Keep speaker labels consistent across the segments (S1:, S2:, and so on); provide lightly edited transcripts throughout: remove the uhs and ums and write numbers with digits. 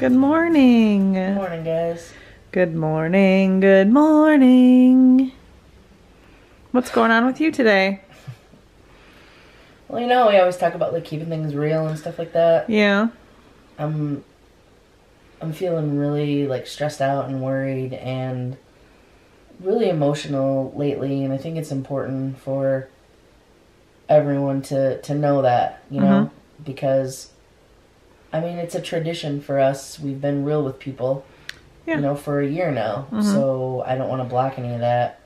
S1: Good morning.
S2: Good morning, guys.
S1: Good morning. Good morning. What's going on with you today?
S2: Well, you know, we always talk about like keeping things real and stuff like that.
S1: Yeah.
S2: I'm feeling really like stressed out and worried and really emotional lately, and I think it's important for everyone to know that, you know, because I mean, it's a tradition for us. We've been real with people, you know, for a year now. So I don't want to block any of that.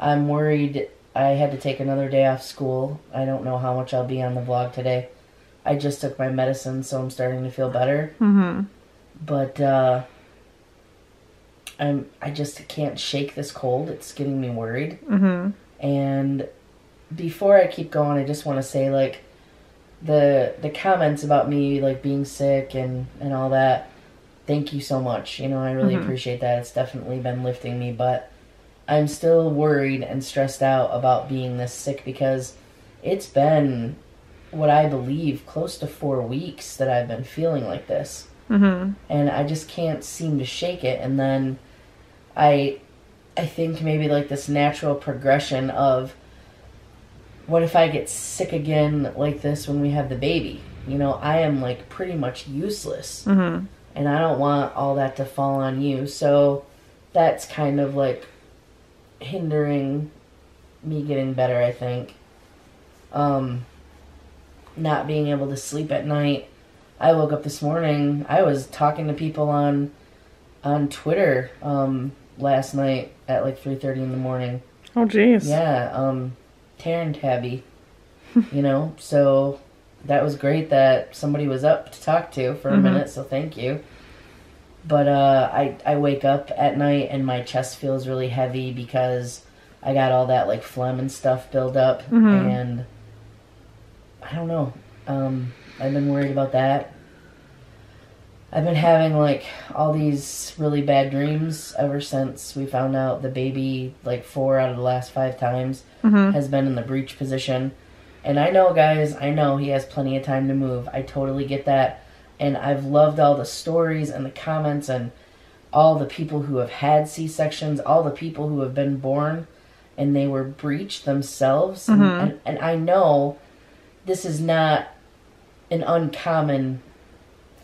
S2: I'm worried I had to take another day off school. I don't know how much I'll be on the vlog today. I just took my medicine, so I'm starting to feel better. But I just can't shake this cold. It's getting me worried. And before I keep going, I just want to say, like, the comments about me like being sick and all that, thank you so much. You know, I really appreciate that. It's definitely been lifting me, but I'm still worried and stressed out about being this sick because it's been what I believe close to 4 weeks that I've been feeling like this. And I just can't seem to shake it. And then I think maybe like this natural progression of, what if I get sick again like this when we have the baby? You know, I am like pretty much useless. And I don't want all that to fall on you. So that's kind of like hindering me getting better, I think. Not being able to sleep at night. I woke up this morning, I was talking to people on Twitter last night at like 3:30 in the morning.
S1: Oh, jeez.
S2: Yeah, Taryn Tabby, you know, so that was great that somebody was up to talk to for a minute, so thank you. But I wake up at night and my chest feels really heavy because I got all that like phlegm and stuff build up, and I don't know, I've been worried about that. I've been having like all these really bad dreams ever since we found out the baby, like 4 out of the last 5 times, has been in the breech position. And I know, guys, I know he has plenty of time to move. I totally get that. And I've loved all the stories and the comments and all the people who have had C-sections, all the people who have been born and they were breached themselves. And I know this is not an uncommon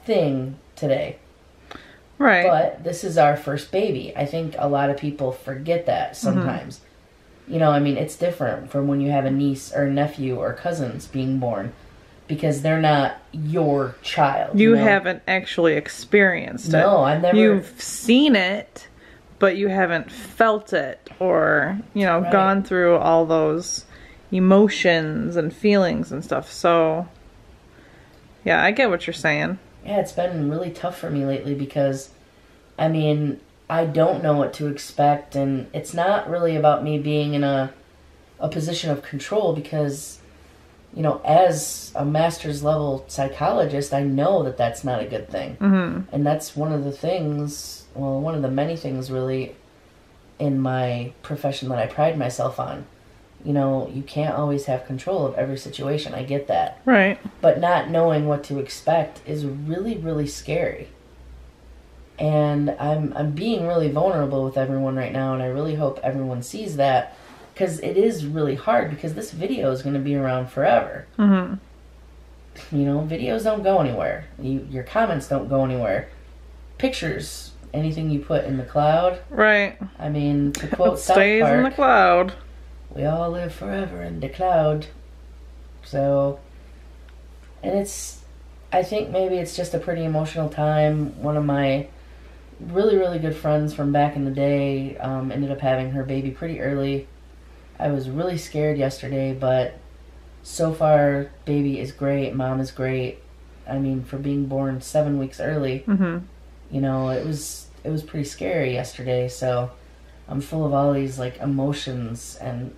S2: thing today.
S1: Right.
S2: But this is our first baby. I think a lot of people forget that sometimes. You know, I mean, it's different from when you have a niece or a nephew or cousins being born because they're not your child.
S1: You haven't actually experienced it.
S2: No, I've never.
S1: You've seen it, but you haven't felt it or, you know, gone through all those emotions and feelings and stuff. So, yeah, I get what you're saying.
S2: Yeah, it's been really tough for me lately because, I mean, I don't know what to expect, and it's not really about me being in a position of control because, you know, as a master's level psychologist, I know that that's not a good thing. And that's one of the things, well, one of the many things really in my profession that I pride myself on. You know, you can't always have control of every situation. I get that.
S1: Right.
S2: But not knowing what to expect is really, really scary. And I'm being really vulnerable with everyone right now, and I really hope everyone sees that, because it is really hard, because this video is going to be around forever. You know, videos don't go anywhere. Your comments don't go anywhere. Pictures, anything you put in the cloud.
S1: Right.
S2: I mean, to quote South
S1: stays
S2: Park,
S1: in the cloud.
S2: We all live forever in the cloud. So, and I think maybe it's just a pretty emotional time. One of my really, really good friends from back in the day ended up having her baby pretty early. I was really scared yesterday, but so far, baby is great, mom is great. I mean, for being born 7 weeks early, you know, it was pretty scary yesterday, so I'm full of all these, like, emotions, and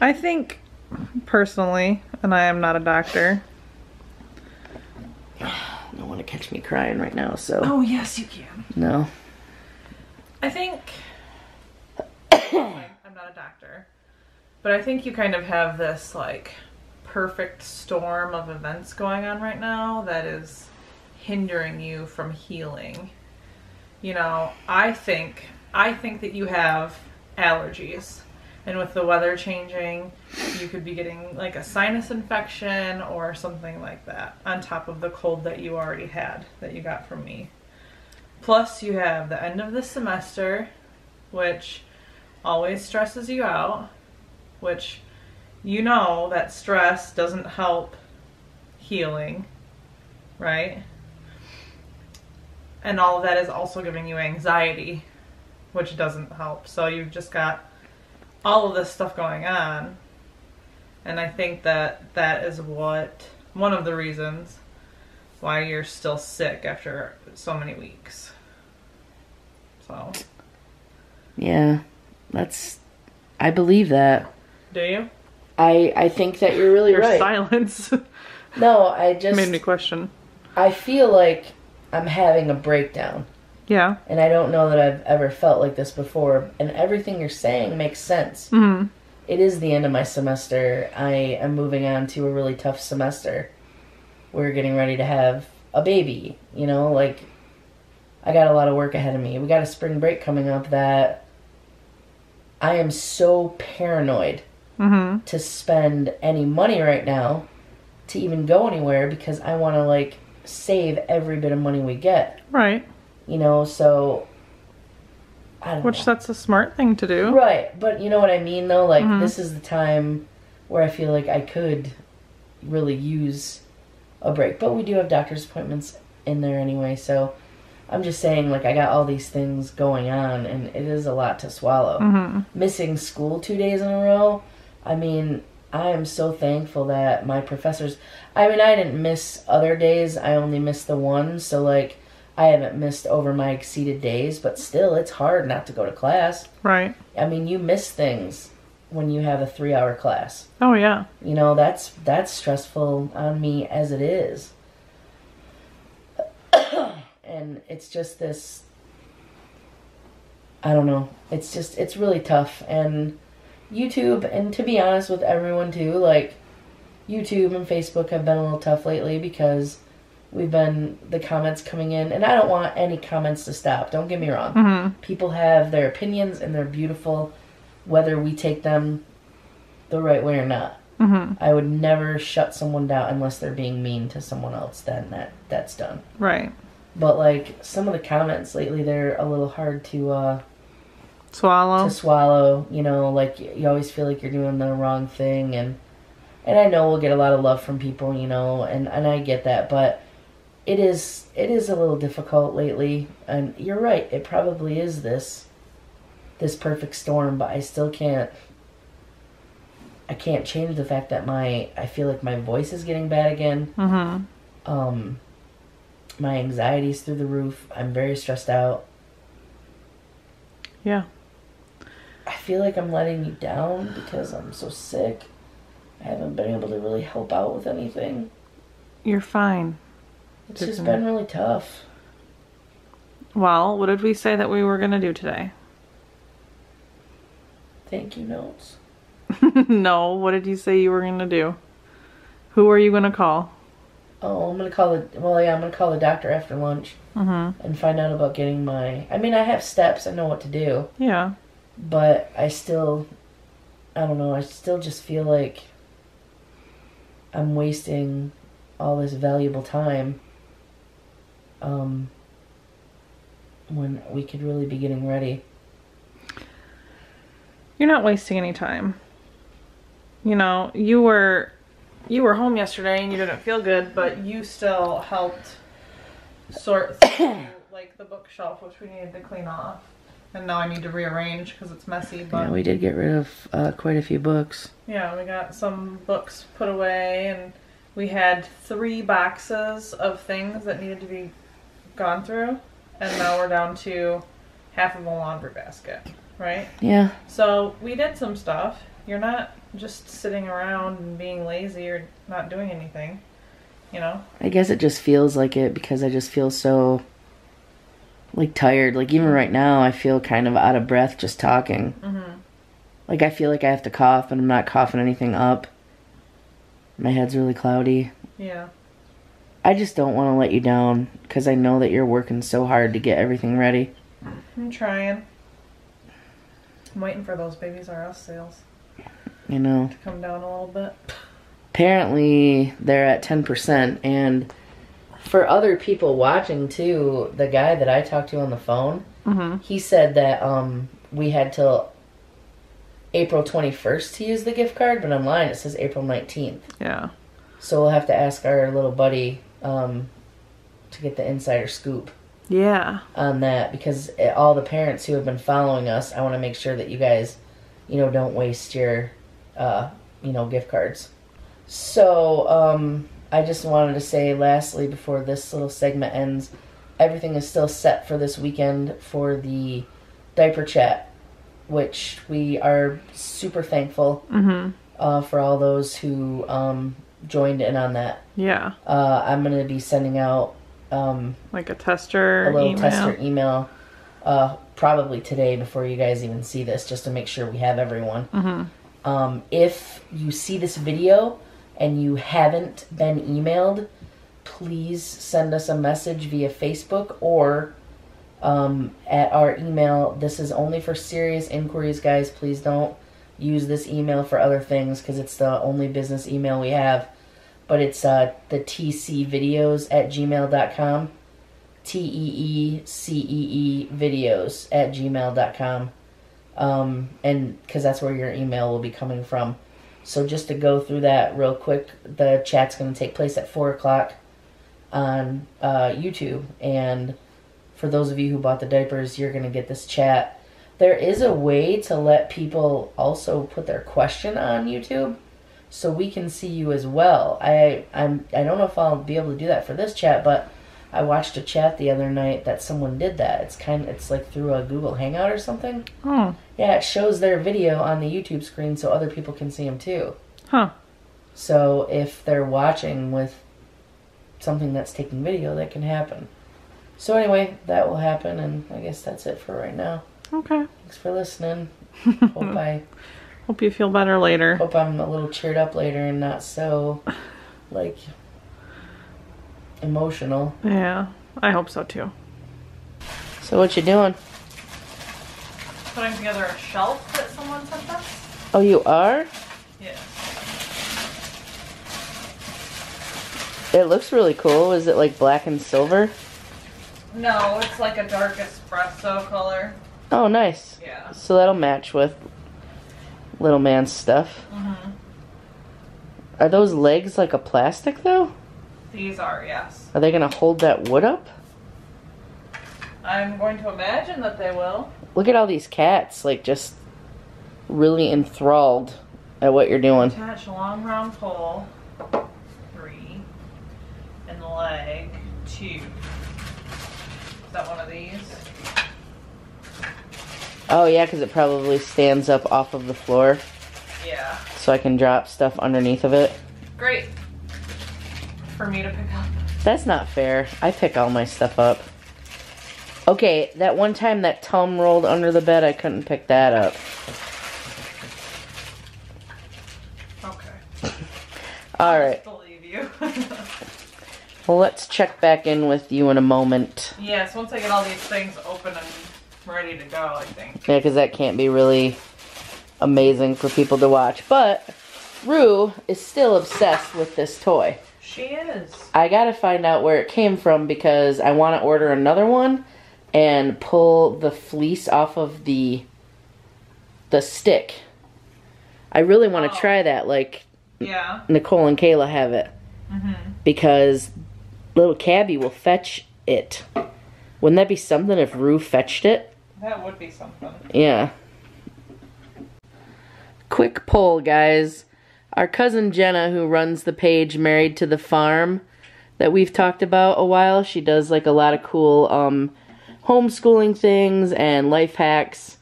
S1: I think, personally, and I am not a doctor.
S2: You don't want to catch me crying right now, so.
S1: Oh, yes, you can.
S2: No.
S1: I think, I'm not a doctor, but I think you kind of have this, like, perfect storm of events going on right now that is hindering you from healing. You know, I think that you have allergies. And with the weather changing, you could be getting like a sinus infection or something like that on top of the cold that you already had that you got from me. Plus, you have the end of the semester, which always stresses you out, which you know that stress doesn't help healing, right? And all of that is also giving you anxiety, which doesn't help. So you've just got all of this stuff going on. And I think that that is one of the reasons why you're still sick after so many weeks. So.
S2: Yeah, I believe that.
S1: Do you?
S2: I think that you're really
S1: Your
S2: right.
S1: silence
S2: No, I just
S1: made me question.
S2: I feel like I'm having a breakdown.
S1: Yeah.
S2: And I don't know that I've ever felt like this before. And everything you're saying makes sense.
S1: Mm-hmm.
S2: It is the end of my semester. I am moving on to a really tough semester. We're getting ready to have a baby. You know, like, I got a lot of work ahead of me. We got a spring break coming up that I am so paranoid to spend any money right now to even go anywhere because I want to, like, save every bit of money we get.
S1: Right.
S2: You know, so I don't know.
S1: Which that's a smart thing to do.
S2: Right, but you know what I mean, though? Like, this is the time where I feel like I could really use a break. But we do have doctor's appointments in there anyway, so I'm just saying, like, I got all these things going on, and it is a lot to swallow. Missing school 2 days in a row, I mean, I am so thankful that my professors... I mean, I didn't miss other days, I only missed the one, so, like, I haven't missed over my exceeded days, but still, it's hard not to go to class.
S1: Right.
S2: I mean, you miss things when you have a 3-hour class.
S1: Oh, yeah.
S2: You know, that's stressful on me as it is. And it's just this, I don't know, it's really tough. And YouTube, and to be honest with everyone too, like, YouTube and Facebook have been a little tough lately because the comments coming in, and I don't want any comments to stop, don't get me wrong. People have their opinions and they're beautiful, whether we take them the right way or not. I would never shut someone down unless they're being mean to someone else, then that's done.
S1: Right.
S2: But, like, some of the comments lately, they're a little hard to
S1: swallow,
S2: you know, like, you always feel like you're doing the wrong thing, and I know we'll get a lot of love from people, you know, and I get that, but it is a little difficult lately, and you're right, it probably is this perfect storm, but I still can't change the fact that I feel like my voice is getting bad again. My anxiety's through the roof. I'm very stressed out.
S1: Yeah.
S2: I feel like I'm letting you down because I'm so sick. I haven't been able to really help out with anything.
S1: You're fine.
S2: It's just been really tough.
S1: Well, what did we say that we were going to do today?
S2: Thank you notes.
S1: No, what did you say you were going to do? Who are you going to call?
S2: Oh, I'm going to call the doctor after lunch and find out about getting I have steps. I know what to do.
S1: Yeah.
S2: But I don't know, I still just feel like I'm wasting all this valuable time when we could really be getting ready.
S1: You're not wasting any time. You know, you were home yesterday and you didn't feel good, but you still helped sort through, like, the bookshelf, which we needed to clean off. And now I need to rearrange because it's messy. But
S2: yeah, we did get rid of quite a few books.
S1: Yeah, we got some books put away, and we had 3 boxes of things that needed to be gone through, and now we're down to half of a laundry basket, right?
S2: Yeah.
S1: So we did some stuff. You're not just sitting around and being lazy or not doing anything, you know?
S2: I guess it just feels like it because I just feel so, like, tired. Like, even right now, I feel kind of out of breath just talking. Like, I feel like I have to cough, but I'm not coughing anything up. My head's really cloudy.
S1: Yeah.
S2: I just don't want to let you down because I know that you're working so hard to get everything ready.
S1: I'm trying. I'm waiting for those Babies R Us sales.
S2: You know.
S1: To come down a little bit.
S2: Apparently, they're at 10%. And for other people watching, too, the guy that I talked to on the phone, he said that we had till April 21st to use the gift card, but online it says April 19th.
S1: Yeah.
S2: So we'll have to ask our little buddy to get the insider scoop.
S1: Yeah.
S2: On that, because all the parents who have been following us, I want to make sure that you guys, you know, don't waste your, you know, gift cards. So, I just wanted to say lastly, before this little segment ends, everything is still set for this weekend for the diaper chat, which we are super thankful for all those who joined in on that.
S1: Yeah.
S2: I'm going to be sending out
S1: like a tester
S2: a little
S1: email.
S2: Tester email probably today before you guys even see this, just to make sure we have everyone. If you see this video and you haven't been emailed, please send us a message via Facebook or at our email. This is only for serious inquiries, guys. Please don't use this email for other things because it's the only business email we have. But it's the tcvideos@gmail.com. TEECEE videos@gmail.com. And because that's where your email will be coming from. So just to go through that real quick, the chat's going to take place at 4 o'clock on YouTube. And for those of you who bought the diapers, you're going to get this chat. There is a way to let people also put their question on YouTube, so we can see you as well. I don't know if I'll be able to do that for this chat, but I watched a chat the other night that someone did that. It's like through a Google Hangout or something.
S1: Oh.
S2: Yeah, it shows their video on the YouTube screen so other people can see them too.
S1: Huh.
S2: So if they're watching with something that's taking video, that can happen. So anyway, that will happen, and I guess that's it for right now.
S1: Okay.
S2: Thanks for listening.
S1: Hope you feel better later.
S2: Hope I'm a little cheered up later and not so, like, emotional.
S1: Yeah, I hope so too.
S2: So what you doing?
S1: Putting together a shelf that someone sent us.
S2: Oh, you are?
S1: Yeah.
S2: It looks really cool. Is it like black and silver?
S1: No, it's like a dark espresso color.
S2: Oh, nice.
S1: Yeah.
S2: So that'll match with little man's stuff. Are those legs like a plastic though?
S1: These are, yes.
S2: Are they gonna hold that wood up?
S1: I'm going to imagine that they will.
S2: Look at all these cats, like just really enthralled at what you're doing.
S1: Attach a long round pole, 3, and the leg, 2. Is that one of these?
S2: Oh yeah, because it probably stands up off of the floor.
S1: Yeah.
S2: So I can drop stuff underneath of it.
S1: Great. For me to pick up.
S2: That's not fair. I pick all my stuff up. Okay, that one time that Tom rolled under the bed, I couldn't pick that up.
S1: Okay.
S2: Alright.
S1: I believe you.
S2: Well, let's check back in with you in a moment.
S1: Yes, once I get all these things open and ready to go, I think.
S2: Yeah, because that can't be really amazing for people to watch. But Rue is still obsessed with this toy.
S1: She is.
S2: I gotta find out where it came from because I want to order another one and pull the fleece off of the stick. I really want to try that, like
S1: yeah.
S2: Nicole and Kayla have it. Because little Cabby will fetch it. Wouldn't that be something if Rue fetched it?
S1: That would be something.
S2: Yeah. Quick poll, guys. Our cousin Jenna, who runs the page Married to the Farm that we've talked about a while, she does like a lot of cool homeschooling things and life hacks.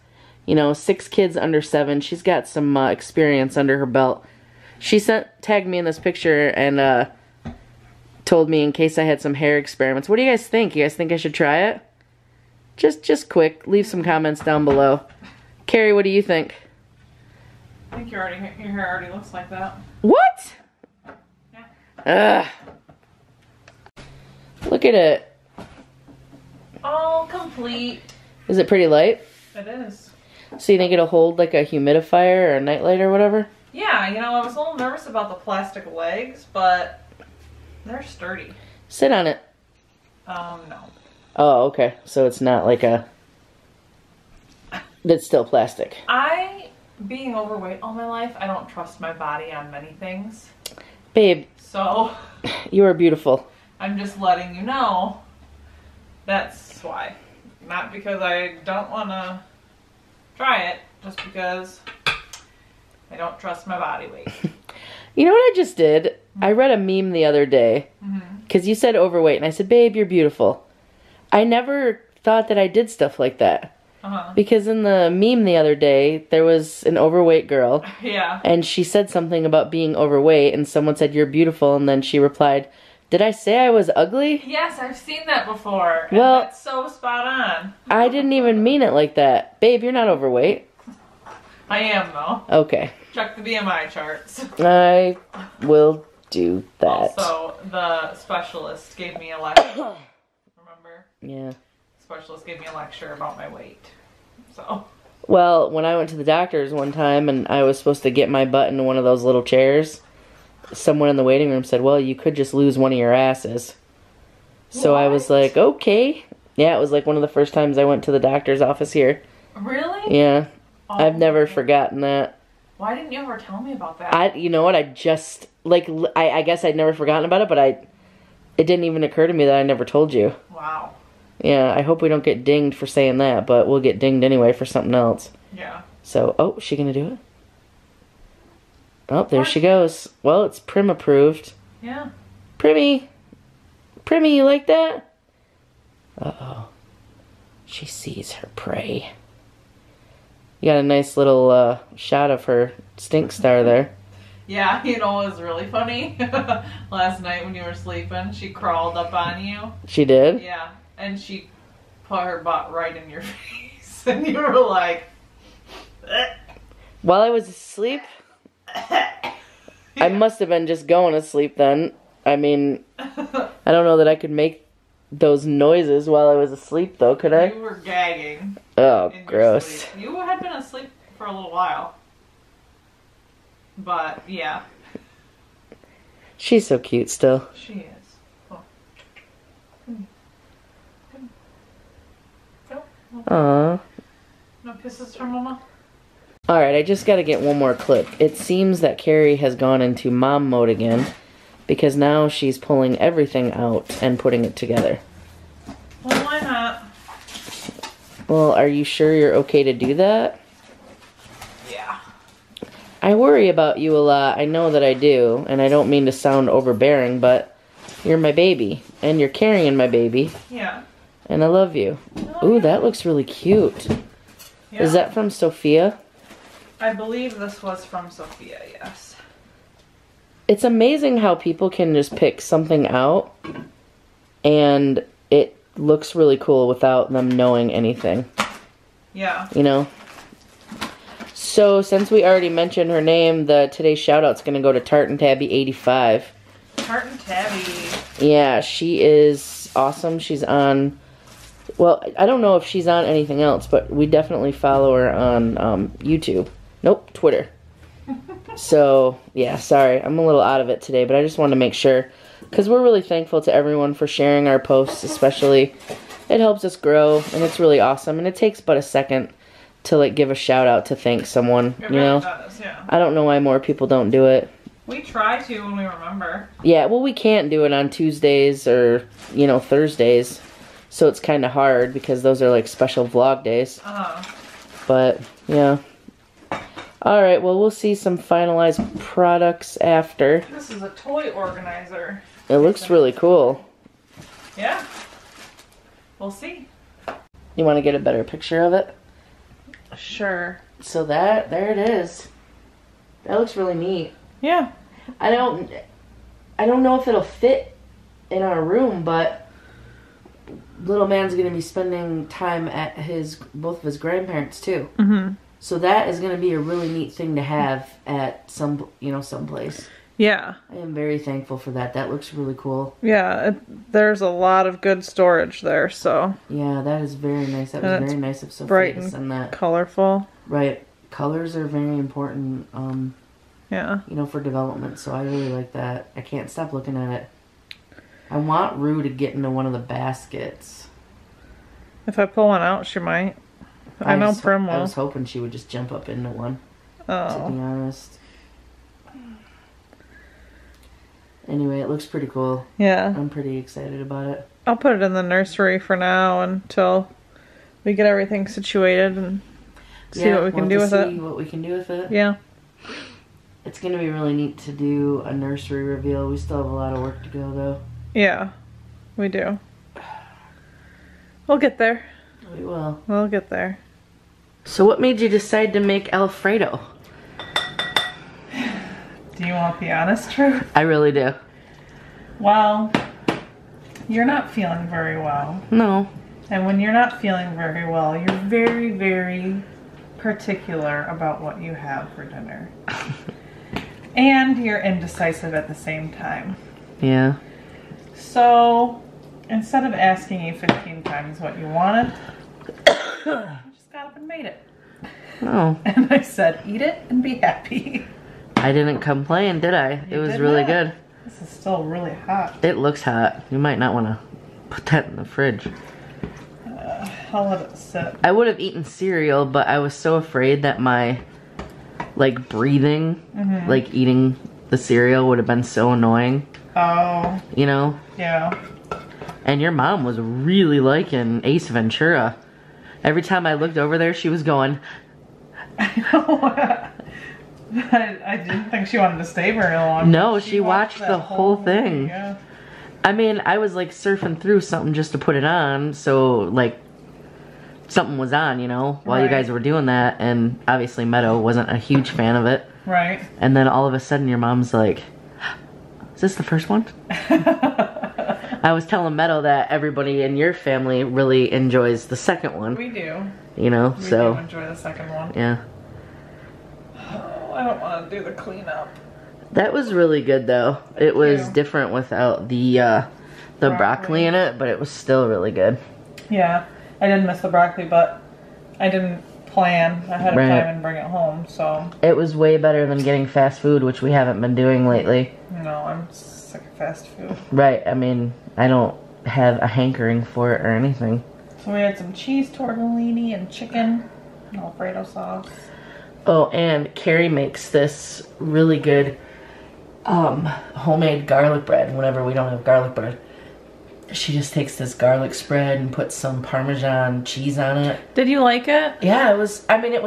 S2: You know, 6 kids under 7. She's got some experience under her belt. She tagged me in this picture and told me in case I had some hair experiments. What do you guys think? You guys think I should try it? Just quick. Leave some comments down below. Carrie, what do you think?
S1: I think your hair already looks like that.
S2: What?
S1: Yeah.
S2: Ugh. Look at it.
S1: All complete.
S2: Is it pretty light?
S1: It is.
S2: So you think it'll hold like a humidifier or a nightlight or whatever?
S1: Yeah, you know, I was a little nervous about the plastic legs, but they're sturdy.
S2: Sit on it.
S1: No.
S2: Oh, okay. So it's not like a... It's still plastic.
S1: Being overweight all my life, I don't trust my body on many things.
S2: Babe.
S1: So...
S2: You are beautiful.
S1: I'm just letting you know that's why. Not because I don't want to try it, just because I don't trust my body weight.
S2: You know what I just did? I read a meme the other day. Because you said overweight, and I said, babe, you're beautiful. I never thought that I did stuff like that. Because in the meme the other day, there was an overweight girl.
S1: Yeah.
S2: And she said something about being overweight, and someone said, you're beautiful, and then she replied, did I say I was ugly?
S1: Yes, I've seen that before.
S2: Well,
S1: and that's so spot on.
S2: I didn't even mean it like that. Babe, you're not overweight.
S1: I am, though.
S2: Okay.
S1: Check the BMI charts.
S2: I will do that.
S1: Also, the specialist gave me a lecture. Remember?
S2: Yeah.
S1: The specialist gave me a lecture about my weight. So.
S2: Well, when I went to the doctor's one time and I was supposed to get my butt into one of those little chairs, someone in the waiting room said, well, you could just lose one of your asses. So
S1: What?
S2: I was like, okay. Yeah, it was like one of the first times I went to the doctor's office here.
S1: Really?
S2: Yeah.
S1: Oh,
S2: I've never forgotten that.
S1: Why didn't you ever tell me about that?
S2: You know what, I just, like, I guess I'd never forgotten about it, but it didn't even occur to me that I never told you.
S1: Wow.
S2: Yeah, I hope we don't get dinged for saying that, but we'll get dinged anyway for something else.
S1: Yeah.
S2: So, oh, is she gonna do it? Oh, there she goes. Well, it's Prim approved.
S1: Yeah.
S2: Primmy! Primmy, you like that? Uh-oh. She sees her prey. You got a nice little shot of her stink star there.
S1: Yeah, you know it was really funny? Last night when you were sleeping, she crawled up on you.
S2: She did?
S1: Yeah, and she put her butt right in your face. And you were like...
S2: While I was asleep? I must have been just going to sleep then. I mean, I don't know that I could make those noises while I was asleep, though, could I?
S1: You were gagging.
S2: Oh, gross.
S1: You had been asleep for a little while. But, yeah.
S2: She's so cute still.
S1: She is. Oh.
S2: Aww.
S1: No kisses from Mama?
S2: Alright, I just gotta get one more clip. It seems that Cari has gone into mom mode again, because now she's pulling everything out and putting it together.
S1: Well, why not?
S2: Well, are you sure you're okay to do that?
S1: Yeah.
S2: I worry about you a lot. I know that I do, and I don't mean to sound overbearing, but you're my baby, and you're carrying my baby.
S1: Yeah.
S2: And I love you.
S1: Oh,
S2: Ooh,
S1: yeah.
S2: that looks really cute.
S1: Yeah.
S2: Is that from Sophia?
S1: I believe this was from Sophia, yes.
S2: It's amazing how people can just pick something out and it looks really cool without them knowing anything.
S1: Yeah.
S2: You know? So, since we already mentioned her name, today's shout-out's going to go to Tart and Tabby 85.
S1: Tart and Tabby.
S2: Yeah, she is awesome. She's on... Well, I don't know if she's on anything else, but we definitely follow her on YouTube. Nope, Twitter. So, yeah, sorry. I'm a little out of it today, but I just wanted to make sure. Because we're really thankful to everyone for sharing our posts, especially. It helps us grow, and it's really awesome. And it takes but a second to, like, give a shout-out to thank someone,
S1: It
S2: you
S1: really
S2: know?
S1: does, yeah.
S2: I don't know why more people don't do it.
S1: We try to when we remember.
S2: Yeah, well, we can't do it on Tuesdays or, you know, Thursdays. So it's kind of hard because those are, like, special vlog days. But, yeah. Alright, well, we'll see some finalized products after.
S1: This is a toy organizer.
S2: It looks really cool.
S1: Yeah. We'll see.
S2: You want to get a better picture of it?
S1: Sure.
S2: So there it is. That looks really neat.
S1: Yeah.
S2: I don't know if it'll fit in our room, but little man's going to be spending time at both of his grandparents too. Mm-hmm. So that is going to be a really neat thing to have at some place.
S1: Yeah.
S2: I am very thankful for that. That looks really cool.
S1: Yeah, there's a lot of good storage there, so.
S2: Yeah, that is very nice. That was very nice of Sophia
S1: bright
S2: to send that.
S1: Colorful.
S2: Right. Colors are very important,
S1: yeah.
S2: you know, for development, so I really like that. I can't stop looking at it. I want Rue to get into one of the baskets.
S1: If I pull one out, she might. I know Prim will.
S2: I was hoping she would just jump up into one, to be honest. Anyway, it looks pretty cool.
S1: Yeah.
S2: I'm pretty excited about it.
S1: I'll put it in the nursery for now until we get everything situated and see what we can do with it.
S2: See what we can do with it.
S1: Yeah.
S2: It's going to be really neat to do a nursery reveal. We still have a lot of work to go, though.
S1: Yeah, we do. We'll get there.
S2: We will.
S1: We'll get there.
S2: So what made you decide to make Alfredo?
S1: Do you want the honest truth?
S2: I really do.
S1: Well, you're not feeling very well.
S2: No.
S1: And when you're not feeling very well, you're very, very particular about what you have for dinner. And you're indecisive at the same time.
S2: Yeah.
S1: So, instead of asking you 15 times what you wanted, I just got up and made it.
S2: Oh.
S1: And I said, eat it and be happy.
S2: I didn't complain, did I? It was really good.
S1: This is still really hot.
S2: It looks hot. You might not want to put that in the fridge.
S1: I'll let it sit.
S2: I would have eaten cereal, but I was so afraid that my, like, breathing, like, eating the cereal would have been so annoying.
S1: Oh.
S2: You know?
S1: Yeah.
S2: And your mom was really liking Ace Ventura. Every time I looked over there, she was going...
S1: I know. I didn't think she wanted to stay very long.
S2: No, she watched the whole thing.
S1: Yeah.
S2: I mean, I was like surfing through something just to put it on, so like something was on, you know, while you guys were doing that, and obviously Meadow wasn't a huge fan of it.
S1: Right.
S2: And then all of a sudden your mom's like, is this the first one? I was telling Meadow that everybody in your family really enjoys the second one.
S1: We do.
S2: You know,
S1: we
S2: so.
S1: We do enjoy the second one.
S2: Yeah.
S1: Oh, I don't want to do the cleanup.
S2: That was really good though. It was different without the broccoli in it, but it was still really good.
S1: Yeah, I didn't miss the broccoli, but I didn't plan ahead of time and bring it home, so.
S2: It was way better than getting fast food, which we haven't been doing lately.
S1: No, I'm sick of fast food.
S2: Right, I mean, I don't have a hankering for it or anything.
S1: So we had some cheese tortellini and chicken, and Alfredo sauce.
S2: Oh, and Carrie makes this really good homemade garlic bread whenever we don't have garlic bread. She just takes this garlic spread and puts some Parmesan cheese on it.
S1: Did you like it?
S2: Yeah, it was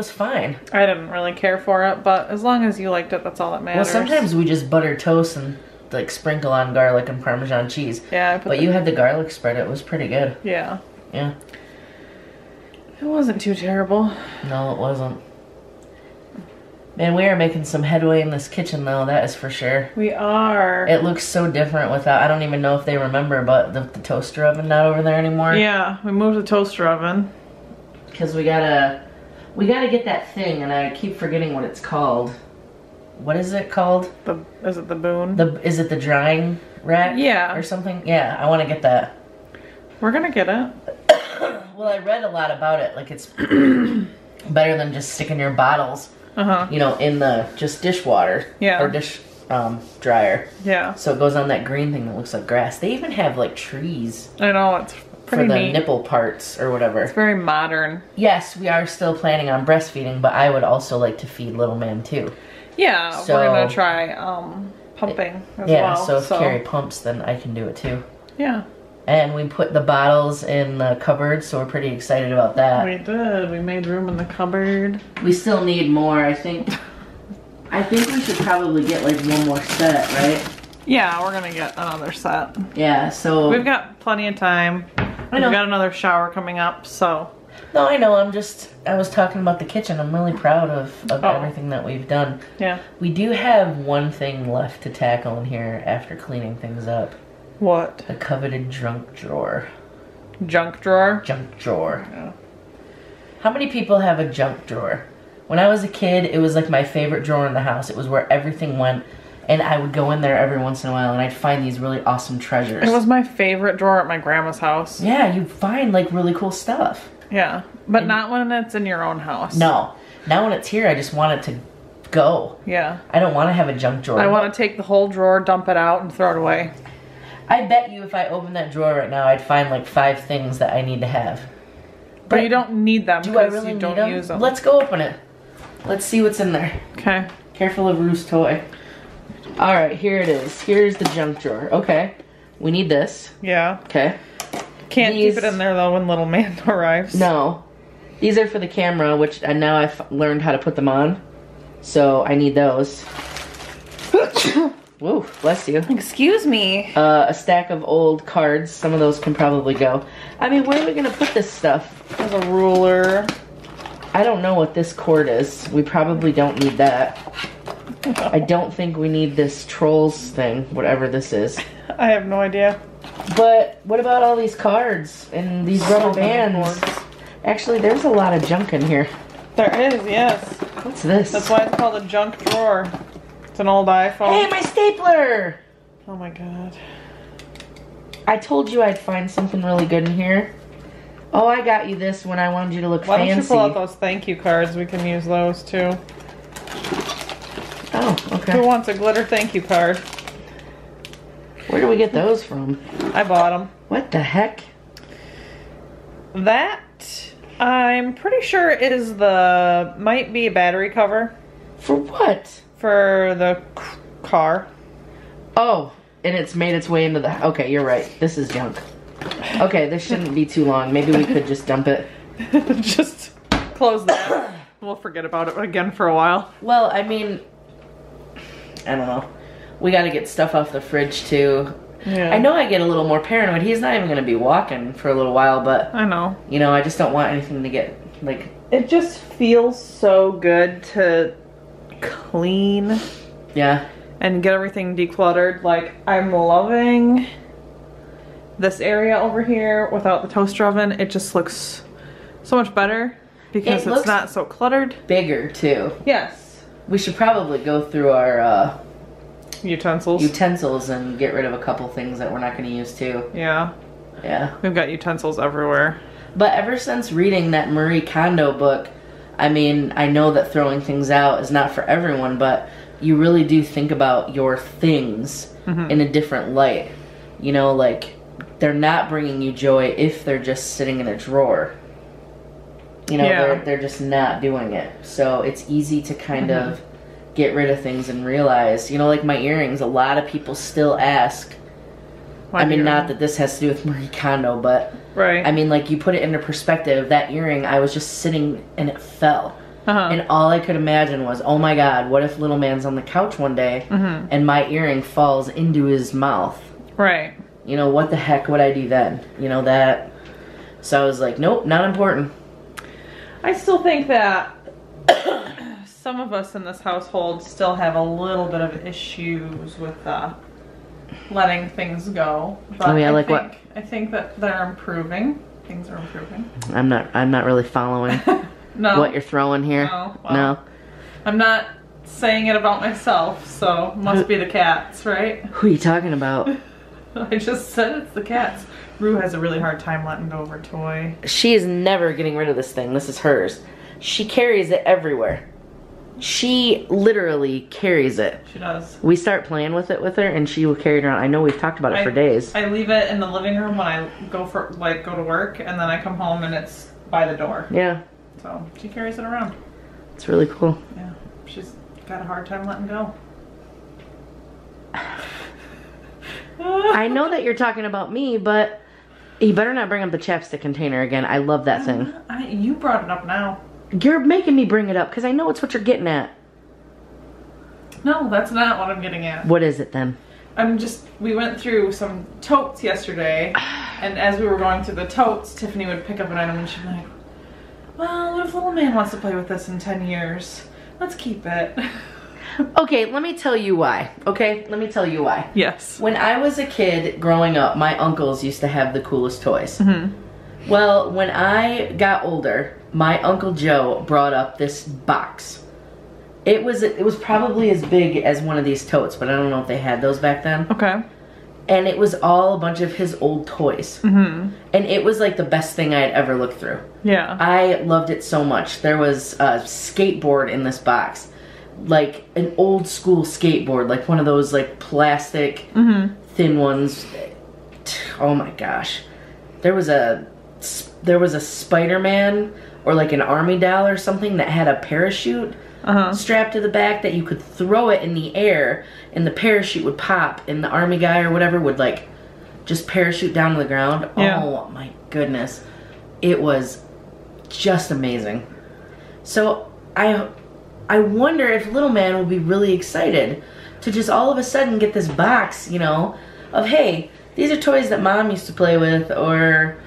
S2: fine.
S1: I didn't really care for it, but as long as you liked it, that's all that matters.
S2: Well, sometimes we just butter toast and like sprinkle on garlic and Parmesan cheese.
S1: Yeah,
S2: but you had the garlic spread, it was pretty good.
S1: Yeah.
S2: Yeah.
S1: It wasn't too terrible.
S2: No, it wasn't. Man, we are making some headway in this kitchen, though, that is for sure.
S1: We are.
S2: It looks so different without... I don't even know if they remember, but the toaster oven not over there anymore.
S1: Yeah, we moved the toaster oven.
S2: Because we gotta get that thing, and I keep forgetting what it's called. What is it called?
S1: Is it the Boone?
S2: Is it the drying rack?
S1: Yeah.
S2: Or something? Yeah, I want to get that.
S1: We're gonna get it.
S2: Well, I read a lot about it. Like, it's better than just sticking your bottles... you know, in the just dishwater.
S1: Yeah.
S2: Or dish dryer.
S1: Yeah.
S2: So it goes on that green thing that looks like grass. They even have like trees.
S1: I know, it's pretty
S2: for the
S1: neat.
S2: nipple parts or whatever.
S1: It's very modern.
S2: Yes, we are still planning on breastfeeding, but I would also like to feed little man too.
S1: Yeah,
S2: so,
S1: we're gonna try pumping as well.
S2: Yeah, so if Carrie pumps, then I can do it too.
S1: Yeah.
S2: And we put the bottles in the cupboard, so we're pretty excited about that.
S1: We did. We made room in the cupboard.
S2: We still need more, I think. I think we should probably get like one more set, right?
S1: Yeah, we're gonna get another set.
S2: Yeah, so...
S1: We've got plenty of time. We've got another shower coming up, so...
S2: No, I know, I was talking about the kitchen. I'm really proud of everything that we've done.
S1: Yeah.
S2: We do have one thing left to tackle in here after cleaning things up.
S1: What?
S2: The coveted junk drawer.
S1: Junk drawer?
S2: Junk drawer.
S1: Yeah.
S2: How many people have a junk drawer? When I was a kid, it was like my favorite drawer in the house. It was where everything went And I would go in there every once in a while and I'd find these really awesome treasures.
S1: It was my favorite drawer at my grandma's house.
S2: Yeah, you find like really cool stuff.
S1: Yeah, but not when it's in your own house.
S2: No. Now when it's here, I just want it to go.
S1: Yeah.
S2: I don't want to have a junk drawer.
S1: I want to take the whole drawer, dump it out, and throw it away.
S2: I bet you if I opened that drawer right now, I'd find like 5 things that I need to have.
S1: But you don't need them
S2: do I
S1: because
S2: really
S1: you
S2: need
S1: don't
S2: them?
S1: use them.
S2: Let's go open it. Let's see what's in there.
S1: Okay.
S2: Careful of Rue's toy. Alright, here it is. Here's the junk drawer. Okay. We need this.
S1: Yeah.
S2: Okay.
S1: Can't keep it in there though when little man arrives.
S2: No. These are for the camera, which now I've learned how to put them on. So I need those. Whoa, bless you.
S1: Excuse me.
S2: A stack of old cards. Some of those can probably go. I mean, where are we going to put this stuff?
S1: There's a ruler.
S2: I don't know what this cord is. We probably don't need that. I don't think we need this trolls thing, whatever this is.
S1: I have no idea.
S2: But what about all these cards and these rubber bands? Actually, there's a lot of junk in here.
S1: There is, yes.
S2: What's this?
S1: That's why it's called a junk drawer. It's an old iPhone.
S2: Hey, my stapler!
S1: Oh my god.
S2: I told you I'd find something really good in here. Oh, I got you this when I wanted you to look fancy.
S1: Why don't you pull out those thank you cards? We can use those too.
S2: Oh, okay.
S1: Who wants a glitter thank you card?
S2: Where do we get those from?
S1: I bought them.
S2: What the heck?
S1: That, I'm pretty sure is might be a battery cover.
S2: For what?
S1: For the car.
S2: Oh, and it's made its way into the... Okay, you're right. This is junk. Okay, this shouldn't be too long. Maybe we could just dump it.
S1: Just close that. We'll forget about it again for a while.
S2: Well, I mean... I don't know. We gotta get stuff off the fridge, too.
S1: Yeah.
S2: I know I get a little more paranoid. He's not even gonna be walking for a little while, but...
S1: I know.
S2: You know, I just don't want anything to get, like...
S1: It just feels so good to clean.
S2: Yeah.
S1: And get everything decluttered. Like, I'm loving this area over here without the toaster oven. It just looks so much better because it's not so cluttered.
S2: Bigger, too.
S1: Yes.
S2: We should probably go through our,
S1: utensils
S2: and get rid of a couple things that we're not going to use, too.
S1: Yeah.
S2: Yeah.
S1: We've got utensils everywhere.
S2: But ever since reading that Marie Kondo book, I mean, I know that throwing things out is not for everyone, but you really do think about your things in a different light. You know, like, they're not bringing you joy if they're just sitting in a drawer. You know, they're just not doing it. So it's easy to kind of get rid of things and realize, you know, like my earrings, a lot of people still ask. I mean, not that this has to do with Marie Kondo, but
S1: right.
S2: I mean, like, you put it into perspective, that earring, I was just sitting and it fell. And all I could imagine was, oh my god, what if little man's on the couch one day and my earring falls into his mouth?
S1: Right.
S2: You know, what the heck would I do then? You know, that... So I was like, nope, not important.
S1: I still think that some of us in this household still have a little bit of issues with letting things go. But
S2: oh yeah, what?
S1: I think that they're improving. Things are improving.
S2: I'm not really following
S1: no.
S2: what you're throwing here.
S1: No. Well,
S2: no.
S1: I'm not saying it about myself, so must be the cats, right?
S2: Who are you talking about?
S1: I just said it's the cats. Rue has a really hard time letting go of her toy.
S2: She is never getting rid of this thing. This is hers. She carries it everywhere. She literally carries it.
S1: She does.
S2: We start playing with it with her, and she will carry it around. I know we've talked about it for days.
S1: I leave it in the living room when I go to work, and then I come home and it's by the door.
S2: Yeah.
S1: So she carries it around.
S2: It's really cool.
S1: Yeah. She's got a hard time letting go.
S2: I know that you're talking about me, but you better not bring up the chapstick container again. I love that thing.
S1: You brought it up now.
S2: You're making me bring it up because I know it's what you're getting at.
S1: No, that's not what I'm getting at.
S2: What is it then?
S1: We went through some totes yesterday, and as we were going through the totes, Tiffany would pick up an item and she'd be like, well, what if little man wants to play with this in 10 years? Let's keep it.
S2: Okay, let me tell you why. Okay, let me tell you why.
S1: Yes.
S2: When I was a kid growing up, my uncles used to have the coolest toys. Well, when I got older, my Uncle Joe brought up this box. It was probably as big as one of these totes, but I don't know if they had those back then.
S1: Okay.
S2: And it was all a bunch of his old toys. Mm-hmm. And it was like the best thing I had ever looked through.
S1: Yeah.
S2: I loved it so much. There was a skateboard in this box. Like an old school skateboard, like one of those like plastic thin ones. Oh my gosh. There was a Spider-Man or like an army doll or something that had a parachute strapped to the back that you could throw it in the air and the parachute would pop and the army guy or whatever would like just parachute down to the ground. Yeah. Oh my goodness. It was just amazing. So I wonder if little man will be really excited to just all of a sudden get this box, you know, of hey, these are toys that mom used to play with, or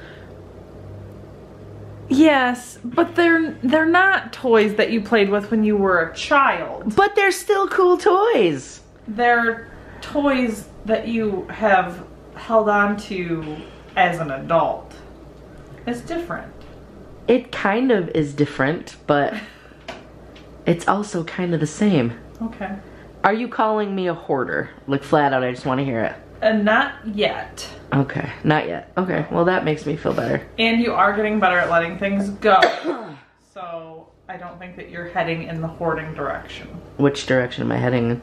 S1: yes, but they're not toys that you played with when you were a child.
S2: But they're still cool toys.
S1: They're toys that you have held on to as an adult. It's different.
S2: It kind of is different, but it's also kind of the same.
S1: Okay.
S2: Are you calling me a hoarder? Like flat out, I just want to hear it.
S1: Not yet.
S2: Okay, not yet. Okay, well that makes me feel better.
S1: And you are getting better at letting things go. So I don't think that you're heading in the hoarding direction.
S2: Which direction am I heading in?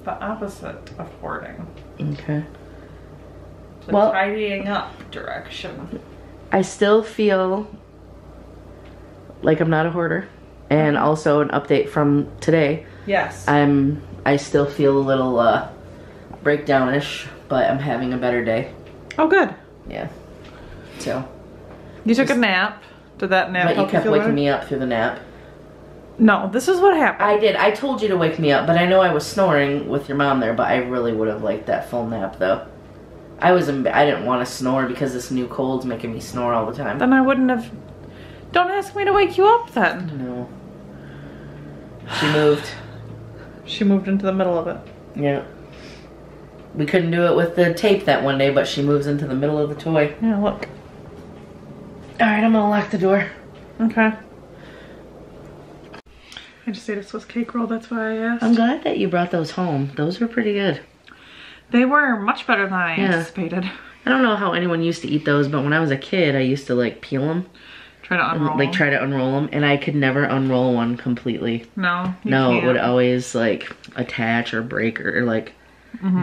S1: The opposite of hoarding.
S2: Okay.
S1: The tidying up direction.
S2: I still feel like I'm not a hoarder. And also an update from today.
S1: Yes.
S2: I still feel a little breakdown-ish, but I'm having a better day.
S1: Oh, good.
S2: Yeah. So.
S1: You took a nap. Did that nap help you feel better?
S2: But you kept waking me up through the nap.
S1: No, this is what happened.
S2: I did. I told you to wake me up, but I know I was snoring with your mom there, but I really would have liked that full nap, though. I didn't want to snore because this new cold's making me snore all the time.
S1: Then I wouldn't have... Don't ask me to wake you up, then.
S2: No. She moved.
S1: She moved into the middle of it.
S2: Yeah. We couldn't do it with the tape that one day, but she moves into the middle of the toy.
S1: Yeah, look.
S2: Alright, I'm gonna lock the door.
S1: Okay. I just ate a Swiss cake roll, that's why I asked.
S2: I'm glad that you brought those home. Those were pretty good.
S1: They were much better than I anticipated.
S2: I don't know how anyone used to eat those, but when I was a kid, I used to like peel them.
S1: Try to unroll them.
S2: Try to unroll them, and I could never unroll one completely.
S1: No, you
S2: No,
S1: can't.
S2: it would always like attach or break or like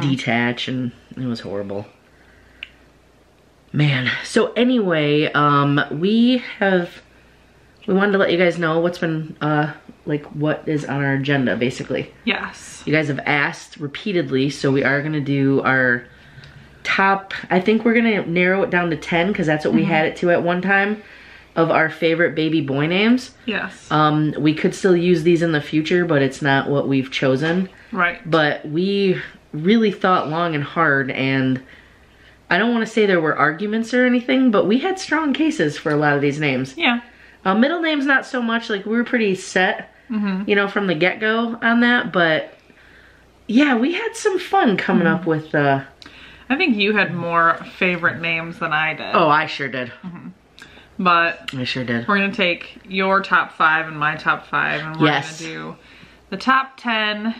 S2: detach, and it was horrible. Man, so anyway, we wanted to let you guys know what's been, like what is on our agenda, basically.
S1: Yes.
S2: You guys have asked repeatedly, so we are gonna do our top, I think we're gonna narrow it down to 10, because that's what we had it to at one time, of our favorite baby boy names.
S1: Yes.
S2: We could still use these in the future, but it's not what we've chosen.
S1: Right.
S2: But we really thought long and hard, and I don't want to say there were arguments or anything, but we had strong cases for a lot of these names.
S1: Yeah.
S2: Middle names not so much, like we were pretty set, you know, from the get-go on that, but yeah, we had some fun coming up with
S1: I think you had more favorite names than I did.
S2: Oh, I sure did.
S1: But
S2: I sure did.
S1: We're gonna take your top 5 and my top 5, and we're gonna do the top 10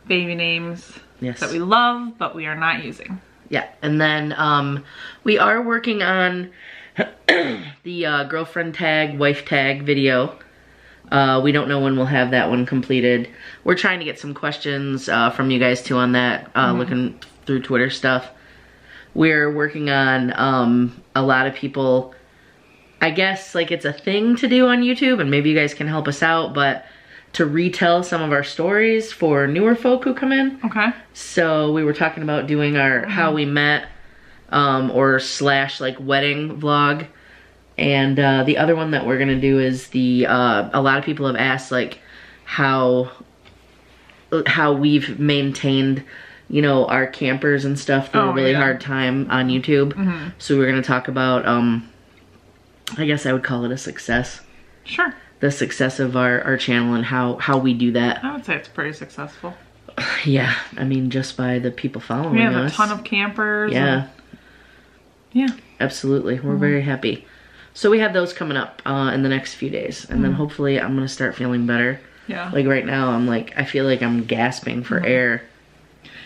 S1: baby names that we love, but we are not using.
S2: Yeah, and then we are working on the girlfriend tag, wife tag video. We don't know when we'll have that one completed. We're trying to get some questions from you guys too on that, looking through Twitter stuff. We're working on a lot of people, I guess like it's a thing to do on YouTube, and maybe you guys can help us out, but to retell some of our stories for newer folk who come in.
S1: Okay. So
S2: we were talking about doing our how we met or / like wedding vlog. And the other one that we're gonna do is the a lot of people have asked like how we've maintained, you know, our campers and stuff through a really hard time on YouTube. So we're gonna talk about I guess I would call it a success.
S1: Sure.
S2: The success of our channel and how we do that.
S1: I would say it's pretty successful.
S2: Yeah, I mean just by the people following us.
S1: We have a ton of campers.
S2: Yeah.
S1: Yeah.
S2: Absolutely. We're very happy. So we have those coming up in the next few days. And then hopefully I'm going to start feeling better.
S1: Yeah.
S2: Like right now, I'm like, I feel like I'm gasping for air.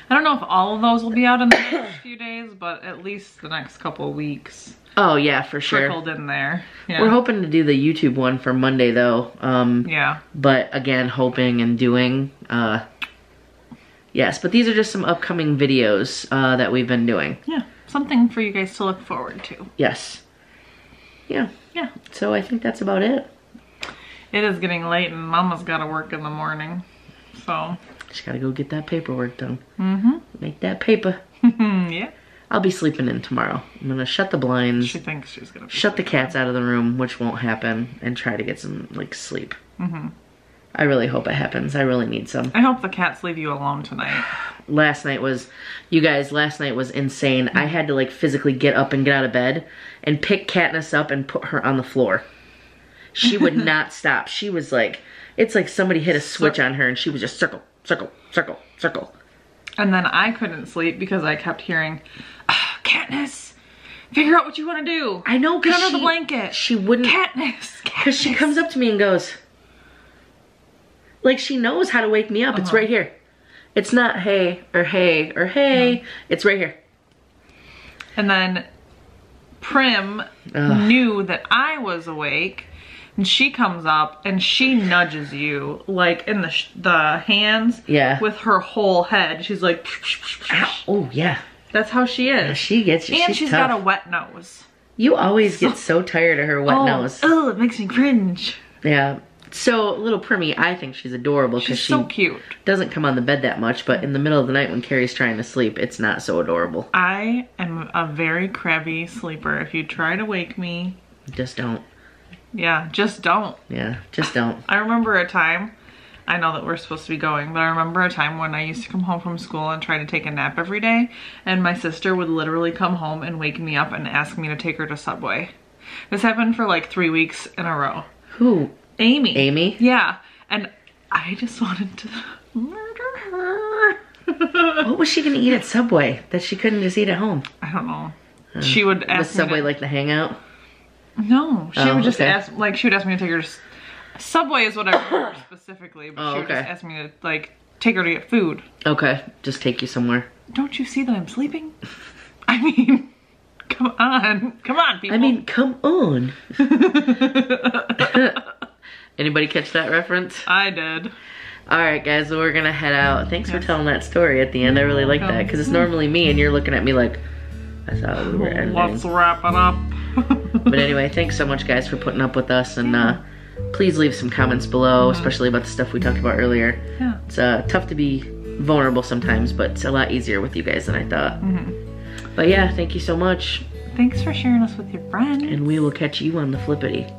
S1: I don't know if all of those will be out in the next few days, but at least the next couple of weeks.
S2: Oh yeah, for sure.
S1: Trickled in there. Yeah.
S2: We're hoping to do the YouTube one for Monday though.
S1: Yeah.
S2: But again, hoping and doing. Yes, but these are just some upcoming videos that we've been doing.
S1: Yeah, something for you guys to look forward to.
S2: Yes. Yeah.
S1: Yeah.
S2: So I think that's about it.
S1: It is getting late and Mama's got to work in the morning, so.
S2: Just gotta go get that paperwork done.
S1: Mm-hmm.
S2: Make that paper.
S1: Yeah.
S2: I'll be sleeping in tomorrow. I'm gonna shut the blinds.
S1: She thinks she's gonna be
S2: shut the
S1: sleeping.
S2: cats out of the room, which won't happen, and try to get some, like, sleep.
S1: Mm-hmm.
S2: I really hope it happens. I really need some.
S1: I hope the cats leave you alone tonight.
S2: Last night was insane. I had to, like, physically get up and get out of bed and pick Katniss up and put her on the floor. She would not stop. She was like, it's like somebody hit a switch on her and she was just circle, circle, circle, circle.
S1: And then I couldn't sleep because I kept hearing, Katniss, figure out what you want to do.
S2: I know,
S1: get under the blanket.
S2: She wouldn't.
S1: Katniss.
S2: Because she comes up to me and goes, like, she knows how to wake me up. It's right here. It's not hey or hey or hey. It's right here. And
S1: then Prim knew that I was awake. And she comes up and she nudges you, like, in the hands.
S2: Yeah.
S1: With her whole head. She's like.
S2: Oh, yeah.
S1: That's how she is.
S2: Yeah, she gets you.
S1: And she's
S2: tough.
S1: got a wet nose.
S2: You always get so tired of her wet nose.
S1: Oh, it makes me cringe.
S2: Yeah. So, little Primmy, I think she's adorable because
S1: she's so cute.
S2: Doesn't come on the bed that much, but in the middle of the night when Carrie's trying to sleep, it's not so adorable.
S1: I am a very crabby sleeper. If you try to wake me...
S2: Just don't.
S1: Yeah, just don't.
S2: Yeah, just don't.
S1: I remember a time, I know that we're supposed to be going, but I remember a time when I used to come home from school and try to take a nap every day, and my sister would literally come home and wake me up and ask me to take her to Subway. This happened for like 3 weeks in a row.
S2: Who?
S1: Amy.
S2: Amy?
S1: Yeah, and I just wanted to murder her.
S2: What was she gonna eat at Subway that she couldn't just eat at home?
S1: I don't know. She would ask me.
S2: Was Subway like the hangout?
S1: No, she would just ask, like, she would ask me to take her to Subway is what I remember specifically, but she would just ask me to, like, take her to get food. Okay, just take you somewhere. Don't you see that I'm sleeping? I mean, come on. Come on, people. I mean, come on. Anybody catch that reference? I did. Alright guys, so we're gonna head out. Thanks for telling that story at the end. I really like that, because it's normally me and you're looking at me like, I thought we were ending. Let's wrap it up. But anyway, thanks so much guys for putting up with us, and please leave some comments below, especially about the stuff we talked about earlier. Yeah. It's tough to be vulnerable sometimes, but it's a lot easier with you guys than I thought. But yeah, thank you so much. Thanks for sharing us with your friends. And we will catch you on the flippity.